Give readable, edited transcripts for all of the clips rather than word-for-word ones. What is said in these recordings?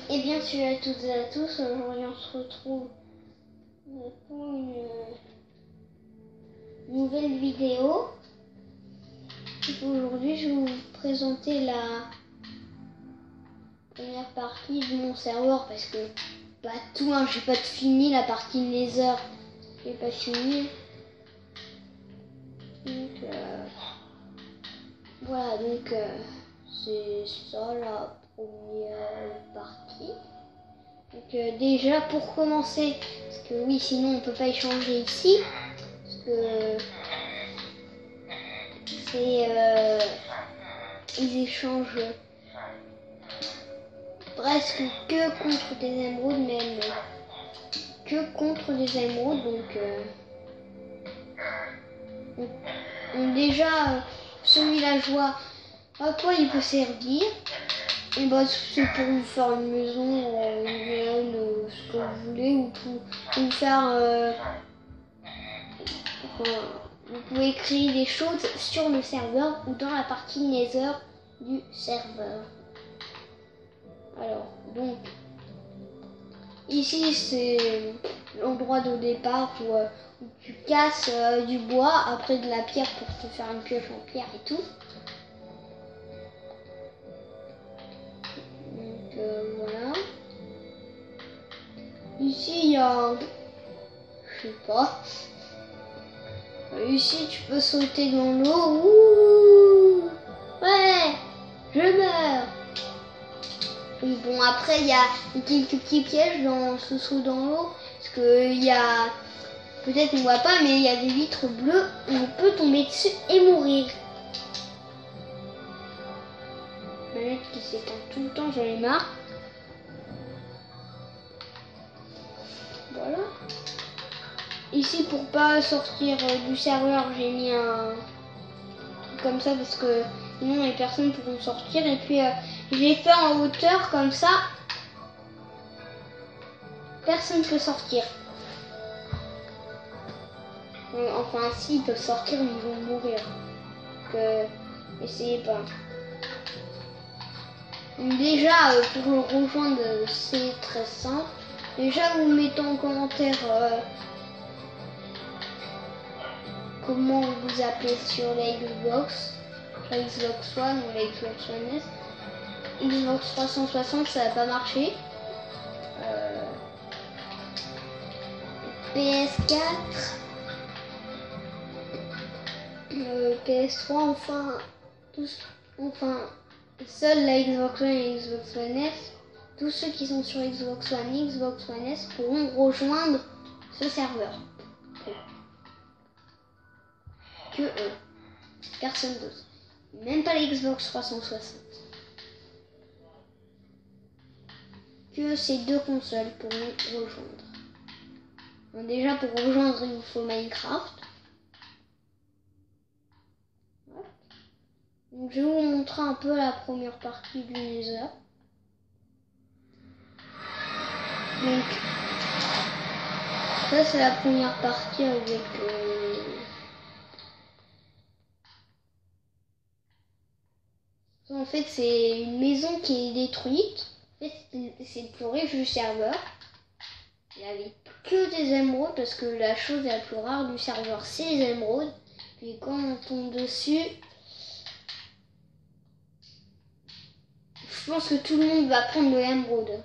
Et bien salut à toutes et à tous, aujourd'hui on se retrouve pour une nouvelle vidéo. Aujourd'hui je vais vous présenter la première partie de mon serveur parce que pas tout, hein, j'ai pas fini la partie Nether, j'ai pas fini. Donc voilà, donc c'est ça la première partie. Donc déjà pour commencer, parce que oui sinon on peut pas échanger ici, parce que c'est ils échangent presque que contre des émeraudes, même que contre des émeraudes, donc déjà ce villageois à quoi il peut servir. Et bah c'est pour vous faire une maison, une mienne, ce que vous voulez, ou pour vous faire vous pouvez créer des choses sur le serveur ou dans la partie Nether du serveur. Alors donc ici c'est l'endroit de départ où tu casses du bois, après de la pierre pour te faire une pioche en pierre et tout. Donc voilà. Ici il y a, je sais pas. Ici tu peux sauter dans l'eau. Ouh, ouais, je meurs. Oui, bon après il y a quelques petits pièges dans ce saut dans l'eau. Parce que il y a, peut-être on voit pas, mais il y a des vitres bleues où on peut tomber dessus et mourir. Manette qui s'éteint tout le temps, j'en ai marre. Voilà. Ici pour pas sortir du serveur, j'ai mis un truc comme ça parce que sinon les personnes pourront sortir. Et puis j'ai fait en hauteur comme ça. Personne ne peut sortir. Enfin si, ils peuvent sortir mais ils vont mourir. Donc essayez pas. Déjà pour le rejoindre c'est très simple. Déjà vous mettez en commentaire comment vous vous appelez sur la Xbox One ou la Xbox One S. Xbox 360 ça va pas marcher. PS4, PS3, enfin seule la Xbox One et Xbox One S, tous ceux qui sont sur Xbox One et Xbox One S pourront rejoindre ce serveur. Que eux, personne d'autre, même pas la Xbox 360. Que ces deux consoles pourront rejoindre. Donc déjà pour rejoindre il vous faut Minecraft. Donc je vais vous montrer un peu la première partie du Nether. Donc ça c'est la première partie avec en fait c'est une maison qui est détruite. En fait c'est le plus riche du serveur. Il n'y avait que des émeraudes parce que la chose la plus rare du serveur c'est les émeraudes. Puis quand on tombe dessus, je pense que tout le monde va prendre de l'émeraude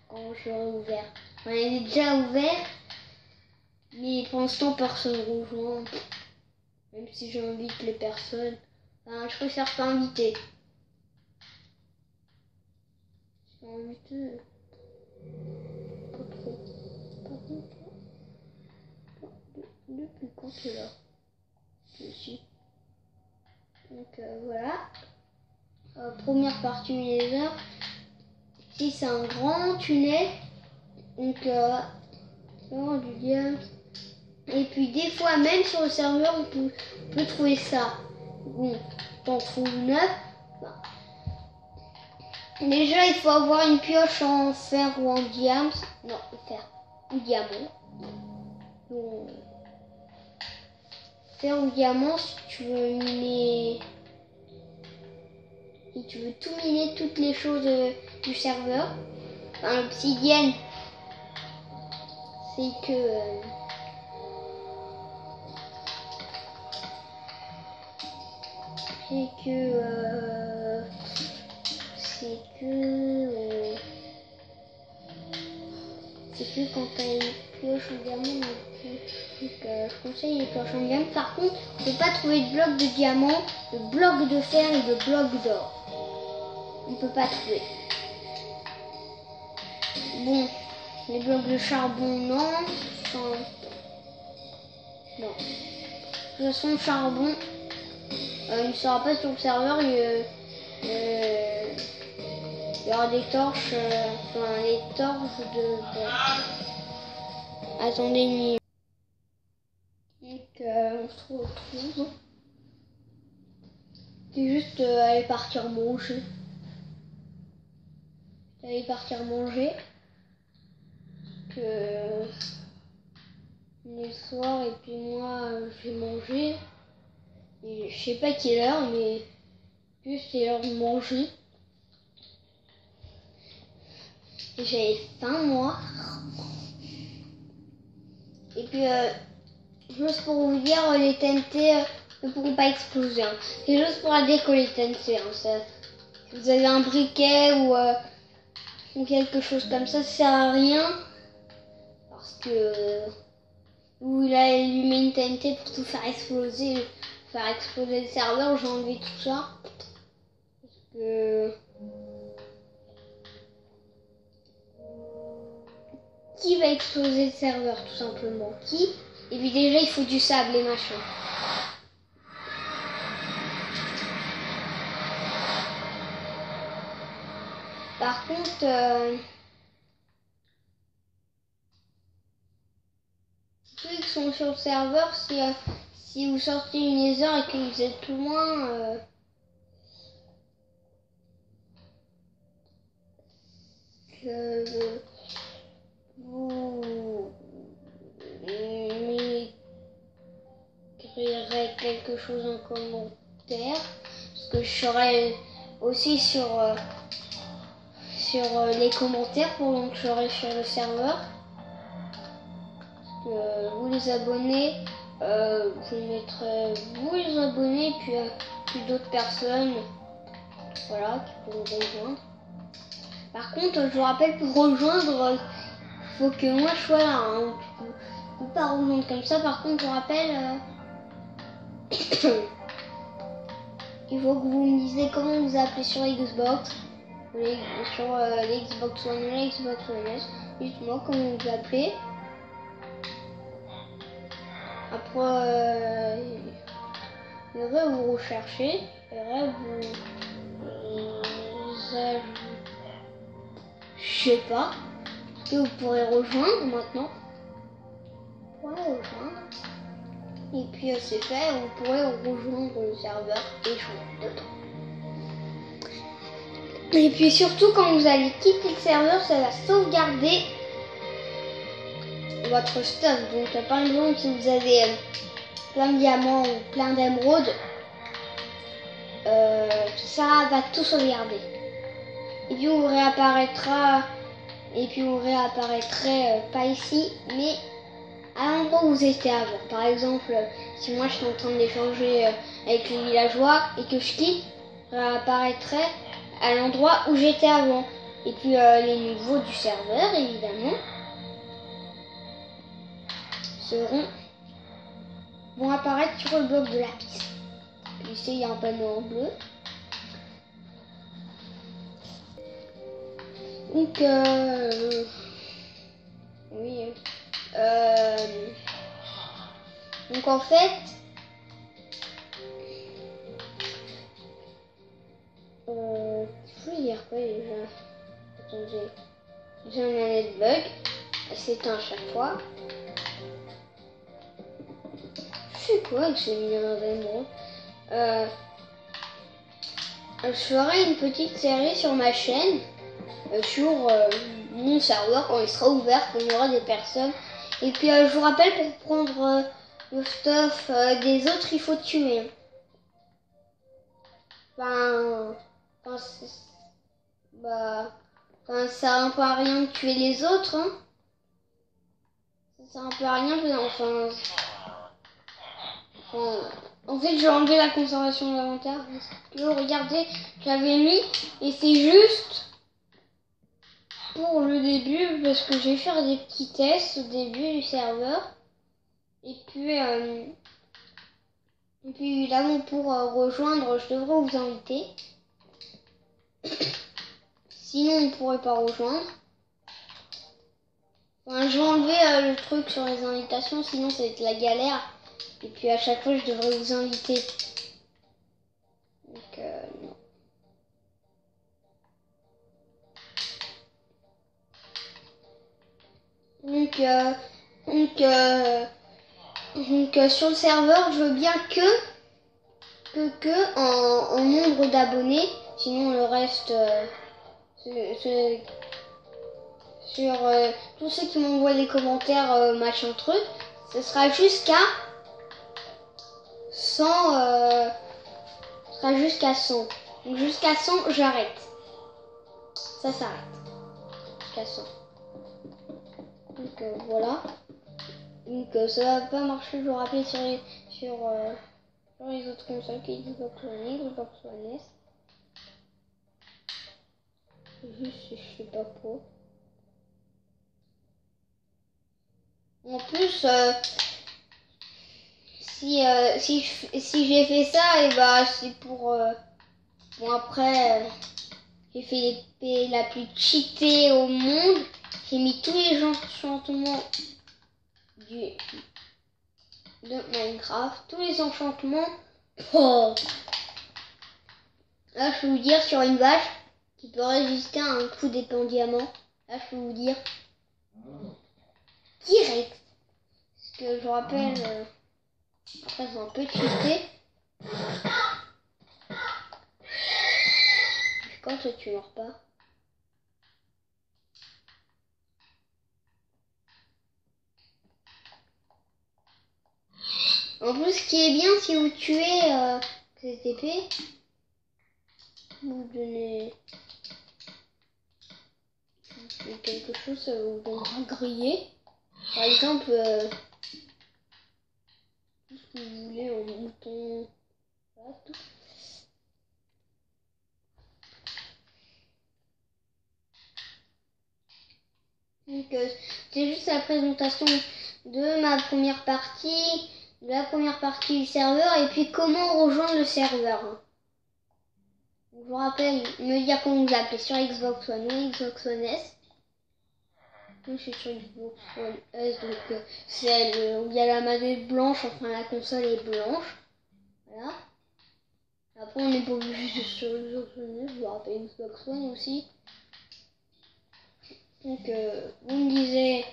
quand j'aurai ouvert. On est déjà ouvert, mais pour l'instant personne ne rejoint. Même si j'invite les personnes, enfin, je préfère pas inviter. Je vais inviter pas trop. Par contre, depuis quand tu es là? Dessus. Donc voilà. Première partie du Nether. Ici c'est un grand tunnel. Donc du diable. Et puis des fois même sur le serveur on peut trouver ça. Bon, t'en trouves 9. Bah. Déjà il faut avoir une pioche en fer ou en diamant. Non, fer ou diamant. Donc, fer ou diamant, si tu veux une si tu veux tout miner, toutes les choses du serveur, enfin l'obsidienne, c'est que quand t'as une pioche en diamant, donc je conseille les pioches en diamant. Par contre, on ne peut pas trouver de blocs de diamant, de blocs de fer et de blocs d'or. On peut pas trouver. Bon, les blocs de charbon, non. Non. De toute façon, le charbon, il ne sera pas sur le serveur. Il y aura des torches, les torches de... Attendez une minute. Donc, on se retrouve. C'est juste aller partir manger. Aller partir manger. Que le soir, et puis moi, je vais manger. Et je sais pas quelle heure, mais juste c'est l'heure de manger. J'avais faim, moi. Et puis, juste pour vous dire, les TNT ne pourront pas exploser. Hein. C'est juste pour la déco, les TNT. Hein. Ça, si vous avez un briquet ou quelque chose comme ça sert à rien. Parce que où il a allumé une TNT pour tout faire exploser le serveur, j'ai enlevé tout ça. Parce que... Qui va exploser le serveur, tout simplement? Qui? Et puis déjà, il faut du sable et machin. Par contre, ceux qui sont sur le serveur, si vous sortez une Nether et que vous êtes loin, que vous m'écrirez quelque chose en commentaire, parce que je serai aussi sur les commentaires pendant que je serai sur le serveur. Vous les abonnés, je mettrai vous les abonnés, puis d'autres personnes, voilà, qui pourront rejoindre. Par contre, je vous rappelle, pour rejoindre, il faut que moi je sois là. Hein. Tu peux pas rejoindre comme ça. Par contre, je vous rappelle, il faut que vous me disiez comment vous appelez sur Xbox, sur l'Xbox One ou l'Xbox One S. Dites-moi comment vous appelez. Après, vous recherchez, je sais pas, que vous pourrez rejoindre maintenant. Vous pourrez rejoindre. Et puis c'est fait, vous pourrez rejoindre le serveur et jouer dedans. Et puis surtout, quand vous allez quitter le serveur, ça va sauvegarder votre stuff. Donc par exemple, si vous avez plein de diamants ou plein d'émeraudes, ça va tout sauvegarder. Et puis vous réapparaîtrez pas ici, mais à l'endroit où vous étiez avant. Par exemple, si moi je suis en train d'échanger avec les villageois et que je quitte, je réapparaîtrai à l'endroit où j'étais avant. Et puis les niveaux du serveur, évidemment, vont apparaître sur le bloc de la piste. Puis ici, il y a un panneau en bleu. Donc, oui. Donc en fait, il faut dire quoi déjà? Attendez, j'ai un net bug, elle s'éteint à chaque fois. Je sais quoi avec ce mineur d'émeraude. Je ferai une petite série sur ma chaîne, sur mon serveur quand il sera ouvert, quand il y aura des personnes. Et puis je vous rappelle, pour prendre le stuff des autres, il faut tuer. Enfin, Enfin, ça sert un peu à rien de tuer les autres, hein. Ça sert un peu à rien, en fait, j'ai enlevé la conservation de l'inventaire. Regardez, j'avais mis, et c'est juste pour le début, parce que je vais faire des petits tests au début du serveur. Et puis évidemment, pour rejoindre, je devrais vous inviter. Sinon, on ne pourrait pas rejoindre. Enfin, je vais enlever le truc sur les invitations, sinon ça va être la galère. Et puis à chaque fois, je devrais vous inviter. Donc, non. Donc, sur le serveur, je veux bien que en nombre d'abonnés. Sinon, le reste, sur tous ceux qui m'envoient des commentaires, machin truc, ce sera jusqu'à 100. Ce sera jusqu'à 100. Donc jusqu'à 100, j'arrête. Ça s'arrête. Jusqu'à 100. Donc voilà. Donc ça va pas marcher, je vous rappelle, sur les autres consoles qui Xbox One, Xbox One S. Juste, je sais pas quoi. En plus, si j'ai fait ça, et bah c'est pour bon après j'ai fait l'épée la plus cheatée au monde. J'ai mis tous les enchantements de Minecraft, tous les enchantements. Oh. Là, je peux vous dire, sur une vache qui peut résister à un coup d'épée en diamant, là, je peux vous dire direct. Parce que je vous rappelle, après, c'est un peu cheaté. Quand tu meurs pas. En plus, ce qui est bien, si vous tuez cette épée, vous donnez quelque chose, ça vous donnera grillé. Par exemple, tout ce que vous voulez en mouton. Voilà, tout. Donc, c'est juste la présentation de ma première partie, de la première partie du serveur, et puis comment rejoindre le serveur. Je vous rappelle, me dire comment vous appelez sur Xbox One ou Xbox One S. Moi, je suis sur Xbox One S, donc celle où il y a la manette blanche, enfin la console est blanche. Voilà. Après, on n'est pas obligé sur Xbox One S, je vous rappelle Xbox One aussi. Donc, vous me disiez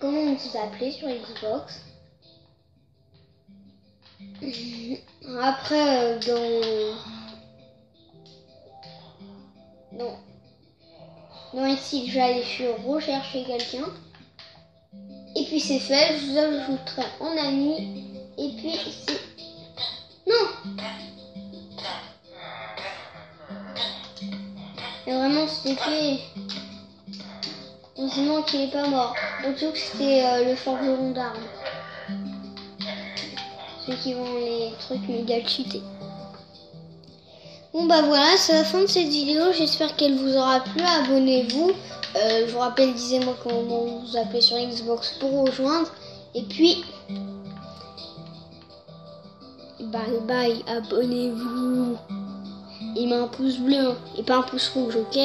comment vous appelez sur Xbox. Après, dans ici, je vais aller sur rechercher quelqu'un. Et puis c'est fait, je vous ajouterai en ami. Et puis c'est... Non! Et vraiment, c'était... Heureusement qu'il n'est pas mort. Surtout que c'était le forgeron d'armes. Ceux qui vont les trucs méga cheatés. Bon bah voilà, c'est la fin de cette vidéo. J'espère qu'elle vous aura plu. Abonnez-vous. Je vous rappelle, disez-moi comment vous appelez sur Xbox pour rejoindre. Et puis, bye bye, abonnez-vous. Et mets un pouce bleu, hein, et pas un pouce rouge, ok?